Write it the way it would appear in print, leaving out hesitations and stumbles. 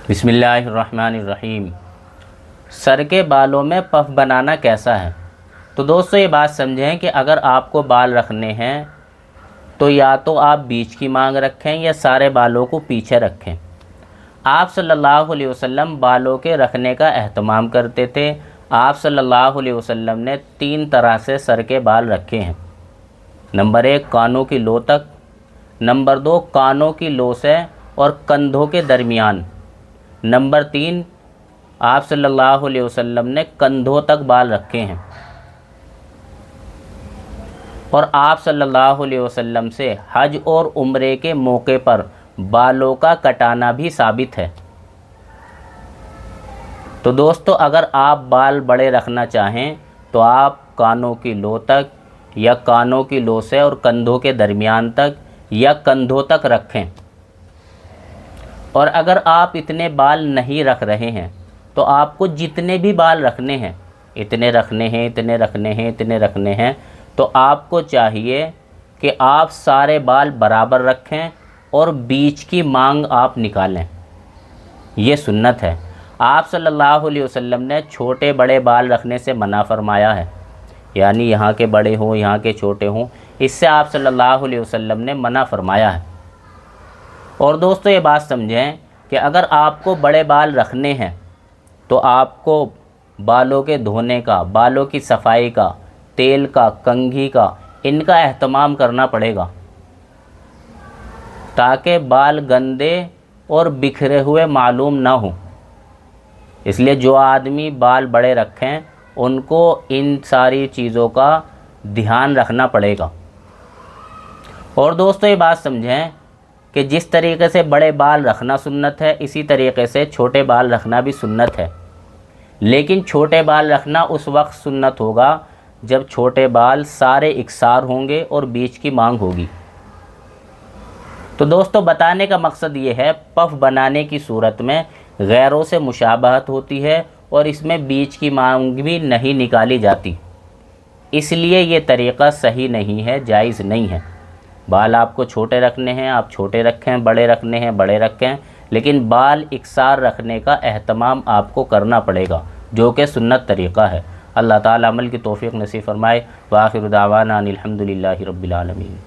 बिस्मिल्लाहिर्रहमानिर्रहीम। सर के बालों में पफ बनाना कैसा है? तो दोस्तों ये बात समझें कि अगर आपको बाल रखने हैं तो या तो आप बीच की मांग रखें या सारे बालों को पीछे रखें। आप सल्लल्लाहु अलैहि वसल्लम बालों के रखने का एहतमाम करते थे। आप सल्लल्लाहु अलैहि वसल्लम ने 3 तरह से सर के बाल रखे हैं। नंबर 1 कानों की लो तक, नंबर 2 कानों की लो से और कंधों के दरमियान, नंबर 3 आप सल्लल्लाहु अलैहि वसल्लम ने कंधों तक बाल रखे हैं। और आप सल्लल्लाहु अलैहि वसल्लम से हज और उम्रे के मौके पर बालों का कटाना भी साबित है। तो दोस्तों अगर आप बाल बड़े रखना चाहें तो आप कानों की लो तक या कानों की लो से और कंधों के दरमियान तक या कंधों तक रखें। और अगर आप इतने बाल नहीं रख रहे हैं तो आपको जितने भी बाल रखने हैं, इतने रखने हैं, इतने रखने हैं, इतने रखने हैं, तो आपको चाहिए कि आप सारे बाल बराबर रखें और बीच की मांग आप निकालें। ये सुन्नत है। आप सल्लल्लाहु अलैहि वसल्लम ने छोटे बड़े बाल रखने से मना फरमाया है, यानी यहाँ के बड़े हों यहाँ के छोटे हों, इससे आप सल्लल्लाहु अलैहि वसल्लम ने मना फरमाया है। और दोस्तों ये बात समझें कि अगर आपको बड़े बाल रखने हैं तो आपको बालों के धोने का, बालों की सफाई का, तेल का, कंघी का, इनका एहतमाम करना पड़ेगा ताकि बाल गंदे और बिखरे हुए मालूम ना हो। इसलिए जो आदमी बाल बड़े रखें उनको इन सारी चीज़ों का ध्यान रखना पड़ेगा। और दोस्तों ये बात समझें कि जिस तरीके से बड़े बाल रखना सुन्नत है, इसी तरीके से छोटे बाल रखना भी सुन्नत है। लेकिन छोटे बाल रखना उस वक्त सुन्नत होगा जब छोटे बाल सारे इकसार होंगे और बीच की मांग होगी। तो दोस्तों बताने का मकसद ये है, पफ बनाने की सूरत में गैरों से मुशाबहत होती है और इसमें बीच की मांग भी नहीं निकाली जाती, इसलिए ये तरीक़ा सही नहीं है, जायज़ नहीं है। बाल आपको छोटे रखने हैं आप छोटे रखें, बड़े रखने हैं बड़े रखें, लेकिन बाल इकसार रखने का एहतमाम आपको करना पड़ेगा, जो कि सुन्नत तरीक़ा है। अल्लाह ताला अमल की तौफ़ीक़ नसीब फ़रमाए। व आखिर दावाना अनिल हम्दुलिल्लाहि रब्बिल आलमीन।